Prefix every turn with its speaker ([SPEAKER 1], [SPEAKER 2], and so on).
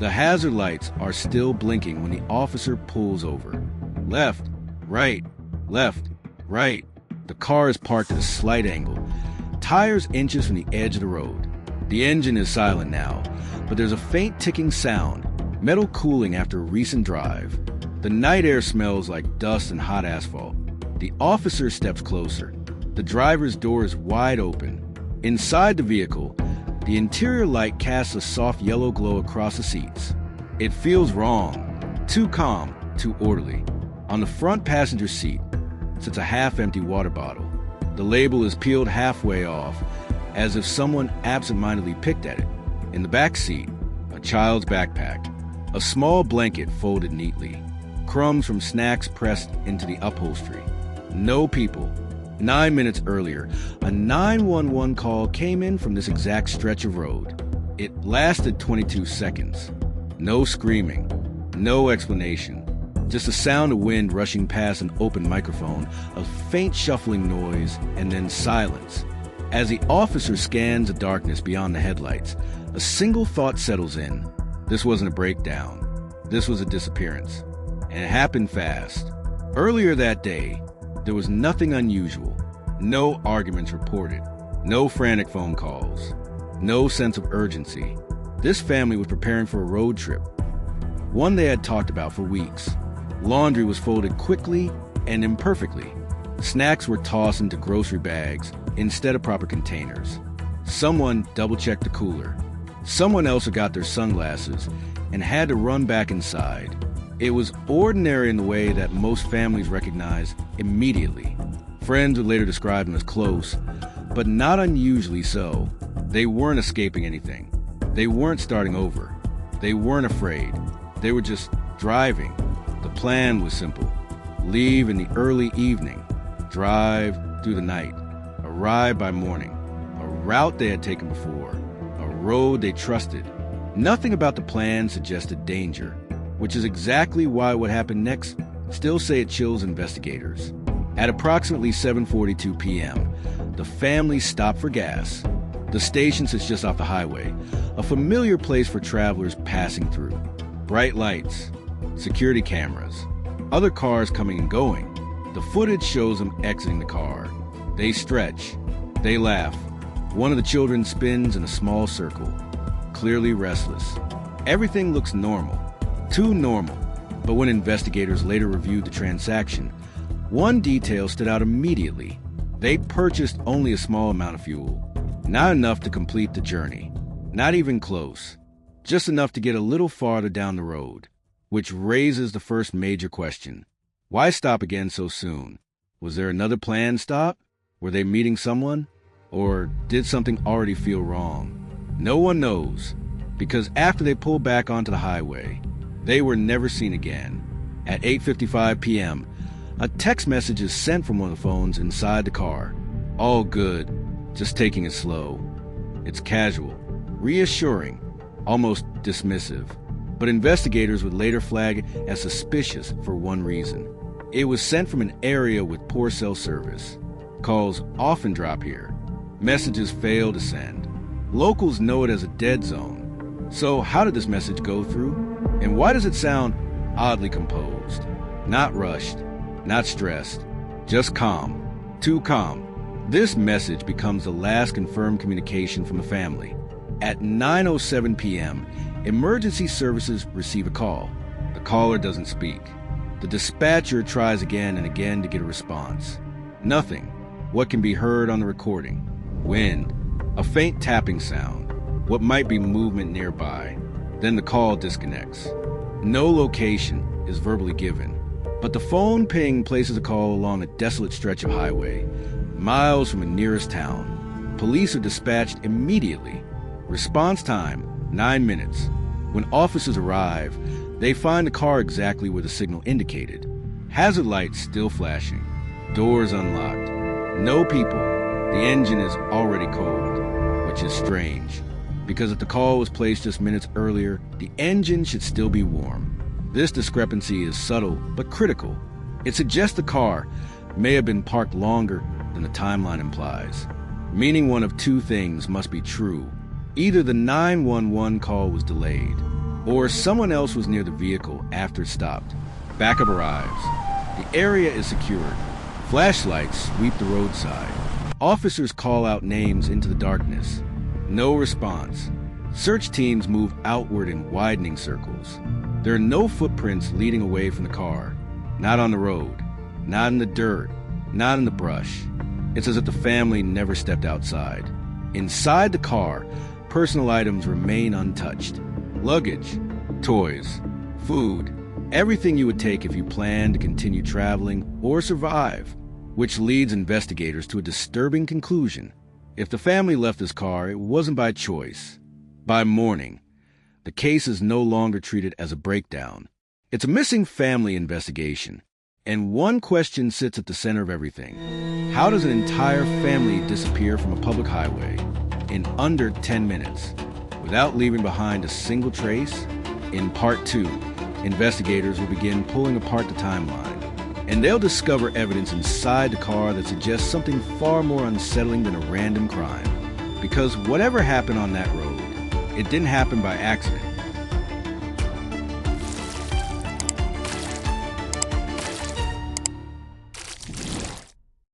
[SPEAKER 1] The hazard lights are still blinking when the officer pulls over. Left, right, left, right. The car is parked at a slight angle, tires inches from the edge of the road. The engine is silent now, but there's a faint ticking sound, metal cooling after a recent drive. The night air smells like dust and hot asphalt. The officer steps closer. The driver's door is wide open. Inside the vehicle, the interior light casts a soft yellow glow across the seats. It feels wrong, too calm, too orderly. On the front passenger seat sits a half-empty water bottle. The label is peeled halfway off, as if someone absentmindedly picked at it. In the back seat, a child's backpack, a small blanket folded neatly, crumbs from snacks pressed into the upholstery. No people. 9 minutes earlier, a 911 call came in from this exact stretch of road. It lasted 22 seconds. No screaming, no explanation. Just the sound of wind rushing past an open microphone, a faint shuffling noise, and then silence. As the officer scans the darkness beyond the headlights, a single thought settles in. This wasn't a breakdown. This was a disappearance. And it happened fast. Earlier that day, there was nothing unusual. No arguments reported. No frantic phone calls. No sense of urgency. This family was preparing for a road trip, one they had talked about for weeks. Laundry was folded quickly and imperfectly. Snacks were tossed into grocery bags instead of proper containers. Someone double-checked the cooler. Someone else forgot their sunglasses and had to run back inside. It was ordinary in the way that most families recognize immediately. Friends would later describe them as close, but not unusually so. They weren't escaping anything. They weren't starting over. They weren't afraid. They were just driving. The plan was simple. Leave in the early evening. Drive through the night. Arrive by morning. A route they had taken before. A road they trusted. Nothing about the plan suggested danger, which is exactly why what happened next still say it chills investigators. At approximately 7:42 p.m., the family stopped for gas. The station sits just off the highway, a familiar place for travelers passing through. Bright lights, security cameras, other cars coming and going. The footage shows them exiting the car. They stretch. They laugh. One of the children spins in a small circle, clearly restless. Everything looks normal. Too normal. But when investigators later reviewed the transaction, one detail stood out immediately. They purchased only a small amount of fuel. Not enough to complete the journey. Not even close. Just enough to get a little farther down the road. Which raises the first major question. Why stop again so soon? Was there another planned stop? Were they meeting someone? Or did something already feel wrong? No one knows, because after they pulled back onto the highway, they were never seen again. At 8:55 p.m., a text message is sent from one of the phones inside the car. All good, just taking it slow. It's casual, reassuring, almost dismissive. But investigators would later flag it as suspicious for one reason. It was sent from an area with poor cell service. Calls often drop here. Messages fail to send. Locals know it as a dead zone. So how did this message go through? And why does it sound oddly composed? Not rushed, not stressed, just calm. Too calm. This message becomes the last confirmed communication from the family. At 9:07 p.m., emergency services receive a call. The caller doesn't speak. The dispatcher tries again and again to get a response. Nothing. What can be heard on the recording? Wind. A faint tapping sound. What might be movement nearby. Then the call disconnects. No location is verbally given, but the phone ping places a call along a desolate stretch of highway, miles from the nearest town. Police are dispatched immediately. Response time, 9 minutes. When officers arrive, they find the car exactly where the signal indicated. Hazard lights still flashing. Doors unlocked. No people. The engine is already cold, which is strange, because if the call was placed just minutes earlier, the engine should still be warm. This discrepancy is subtle but critical. It suggests the car may have been parked longer than the timeline implies, meaning one of two things must be true. Either the 911 call was delayed, or someone else was near the vehicle after it stopped. Backup arrives. The area is secured. Flashlights sweep the roadside. Officers call out names into the darkness. No response. Search teams move outward in widening circles. There are no footprints leading away from the car. Not on the road. Not in the dirt. Not in the brush. It's as if the family never stepped outside. Inside the car, personal items remain untouched. Luggage, toys, food, everything you would take if you planned to continue traveling or survive, which leads investigators to a disturbing conclusion. If the family left this car, it wasn't by choice. By morning, the case is no longer treated as a breakdown. It's a missing family investigation. And one question sits at the center of everything. How does an entire family disappear from a public highway in under 10 minutes without leaving behind a single trace? In part 2, investigators will begin pulling apart the timeline, and they'll discover evidence inside the car that suggests something far more unsettling than a random crime. Because whatever happened on that road, it didn't happen by accident.